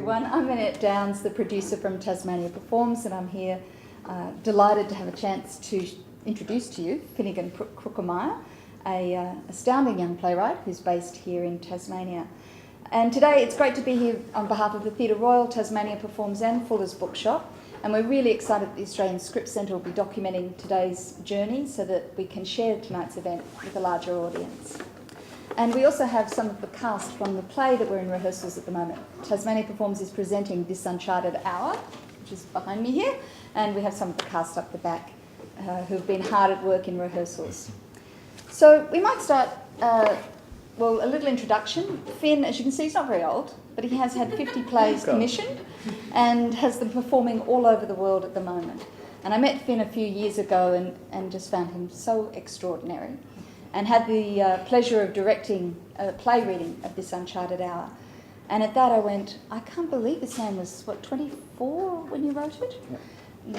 everyone. I'm Annette Downs, the producer from Tasmania Performs, and I'm here delighted to have a chance to introduce to you Finegan Kruckemeyer, a astounding young playwright who's based here in Tasmania. And today it's great to be here on behalf of the Theatre Royal, Tasmania Performs and Fullers Bookshop, and we're really excited that the Australian Script Centre will be documenting today's journey so that we can share tonight's event with a larger audience. And we also have some of the cast from the play that we're in rehearsals at the moment. Tasmania Performs is presenting This Uncharted Hour, which is behind me here, and we have some of the cast up the back who've been hard at work in rehearsals. So we might start, a little introduction. Finn, as you can see, he's not very old, but he has had 50 plays commissioned and has them performing all over the world at the moment. And I met Finn a few years ago and just found him so extraordinary, and had the pleasure of directing a play reading of This Uncharted Hour. And at that I went, I can't believe this man was, 24 when you wrote it? Yeah.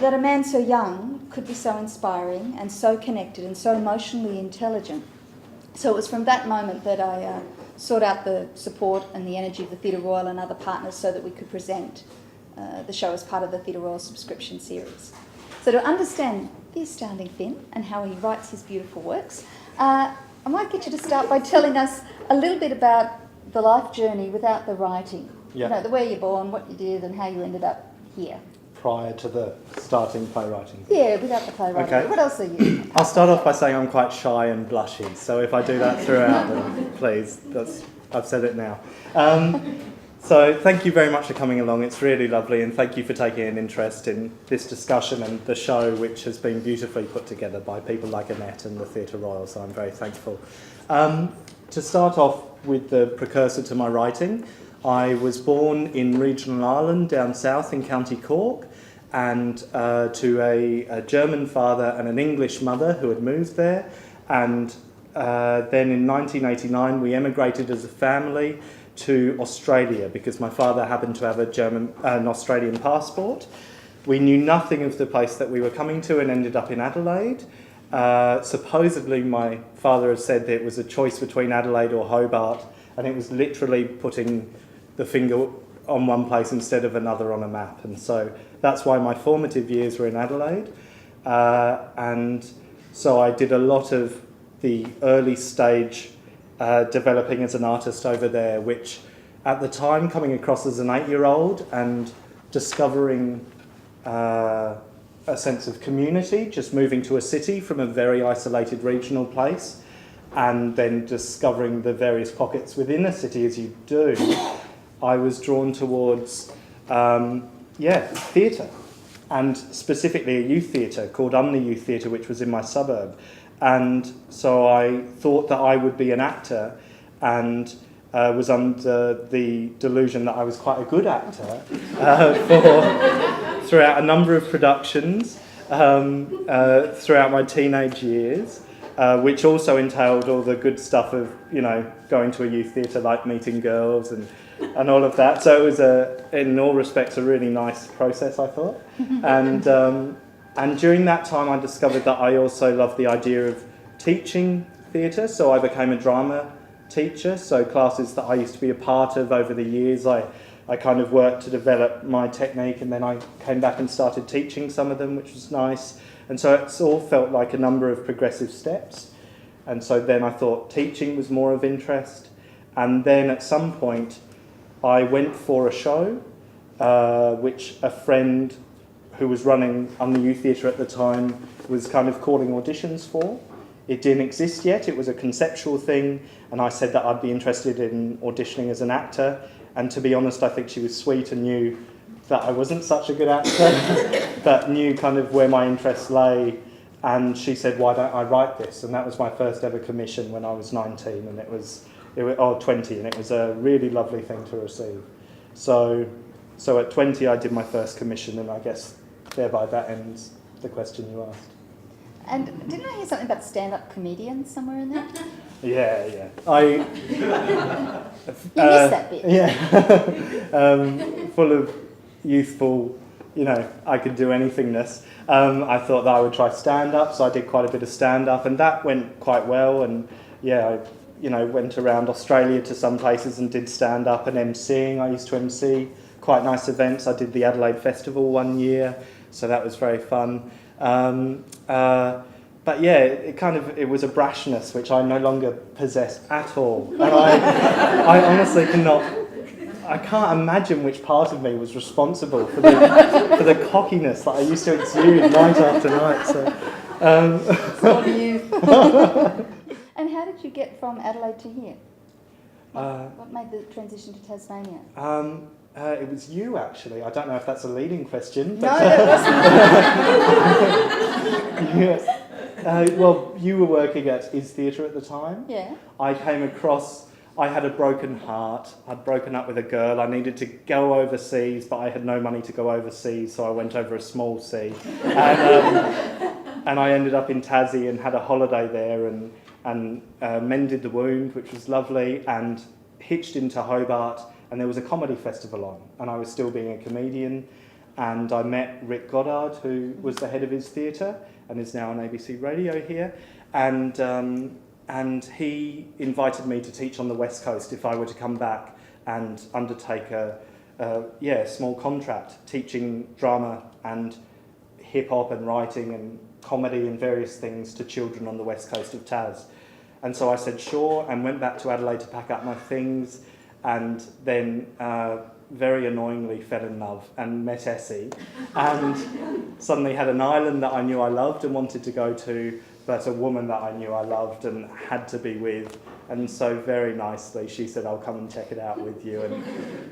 That a man so young could be so inspiring and so connected and so emotionally intelligent. So it was from that moment that I sought out the support and the energy of the Theatre Royal and other partners so that we could present the show as part of the Theatre Royal subscription series. So to understand the astounding Finn and how he writes his beautiful works, I might get you to start by telling us a little bit about the life journey without the writing. Yeah. You know, the where you're born, what you did, and how you ended up here. Prior to the starting playwriting. Yeah, without the playwriting. Okay. What else are you? I'll start off by saying I'm quite shy and blushy, so if I do that throughout, then please, I've said it now. So thank you very much for coming along. It's really lovely, and thank you for taking an interest in this discussion and the show, which has been beautifully put together by people like Annette and the Theatre Royal, so I'm very thankful. To start off with the precursor to my writing, I was born in regional Ireland down south in County Cork, and to a German father and an English mother who had moved there, and then in 1989 we emigrated as a family to Australia because my father happened to have an Australian passport. We knew nothing of the place that we were coming to and ended up in Adelaide. Supposedly my father had said that it was a choice between Adelaide or Hobart, and it was literally putting the finger on one place instead of another on a map. And so that's why my formative years were in Adelaide. And so I did a lot of the early stage developing as an artist over there, which at the time, coming across as an 8-year-old and discovering a sense of community, just moving to a city from a very isolated regional place, and then discovering the various pockets within a city as you do, I was drawn towards theatre, and specifically a youth theatre called Youth Theatre, which was in my suburb. And so I thought that I would be an actor, and was under the delusion that I was quite a good actor throughout a number of productions throughout my teenage years, which also entailed all the good stuff of, going to a youth theatre, like meeting girls and all of that. So it was, in all respects, a really nice process, I thought. And during that time, I discovered that I also loved the idea of teaching theatre, so I became a drama teacher. So classes that I used to be a part of over the years, I kind of worked to develop my technique, and then I came back and started teaching some of them, which was nice. And so it's all felt like a number of progressive steps. And so then I thought teaching was more of interest. And then at some point, I went for a show, which a friend who was running on the youth theatre at the time was kind of calling auditions for. It didn't exist yet, it was a conceptual thing, and I said that I'd be interested in auditioning as an actor. And to be honest, I think she was sweet and knew that I wasn't such a good actor, but knew kind of where my interests lay. And she said, why don't I write this? And that was my first ever commission when I was 19, and it was 20, and it was a really lovely thing to receive. So at 20 I did my first commission, and I guess thereby that ends the question you asked. And didn't I hear something about stand-up comedians somewhere in there? Yeah. You missed that bit. Yeah. Full of youthful, I could do anythingness. I thought that I would try stand-up, so I did quite a bit of stand-up, and that went quite well. And I went around Australia to some places and did stand-up and MCing. I used to MC quite nice events. I did the Adelaide Festival one year, so that was very fun. But yeah, it was a brashness which I no longer possess at all. And I honestly I can't imagine which part of me was responsible for the cockiness that I used to exude night after night. So, It's all you. And how did you get from Adelaide to here? What made the transition to Tasmania? It was you, actually. I don't know if that's a leading question. No, But, it wasn't. well, you were working at Is Theatre at the time. Yeah. I came across, I had a broken heart. I'd broken up with a girl. I needed to go overseas, but I had no money to go overseas, so I went over a small sea. And I ended up in Tassie and had a holiday there and mended the wound, which was lovely, and hitched into Hobart, and there was a comedy festival on, and I was still being a comedian, and I met Rick Goddard, who was the head of His Theatre, and is now on ABC Radio here, and he invited me to teach on the West Coast if I were to come back and undertake a small contract, teaching drama and hip-hop and writing and comedy and various things to children on the West Coast of Tas. And so I said sure, and went back to Adelaide to pack up my things, and then very annoyingly fell in love and met Essie, and suddenly had an island that I knew I loved and wanted to go to, but a woman that I knew I loved and had to be with. And so very nicely she said, I'll come and check it out with you, and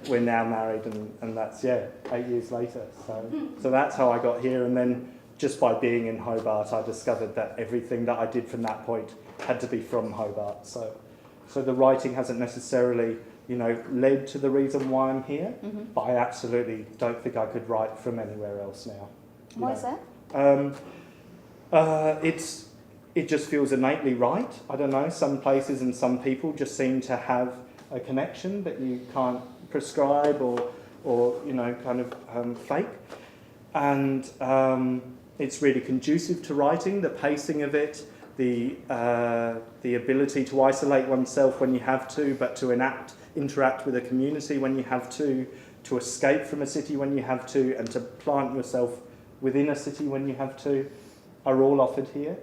we're now married, and that's 8 years later. So that's how I got here, and then just by being in Hobart I discovered that everything that I did from that point had to be from Hobart. So the writing hasn't necessarily led to the reason why I'm here, but I absolutely don't think I could write from anywhere else now. Why is that? It just feels innately right. I don't know, some places and some people just seem to have a connection that you can't prescribe or fake. And it's really conducive to writing, the pacing of it, the ability to isolate oneself when you have to, but to interact with a community when you have to escape from a city when you have to, and to plant yourself within a city when you have to, are all offered here.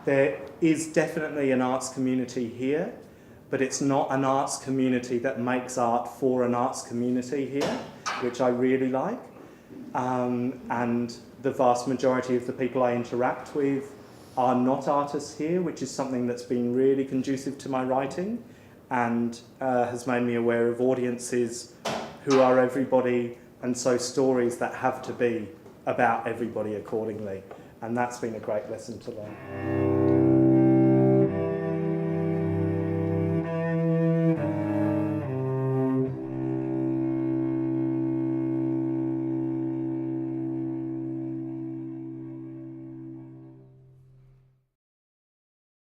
There is definitely an arts community here, but it's not an arts community that makes art for an arts community here, which I really like. And the vast majority of the people I interact with are not artists here, which is something that's been really conducive to my writing, and has made me aware of audiences who are everybody, and so stories that have to be about everybody accordingly. And that's been a great lesson to learn.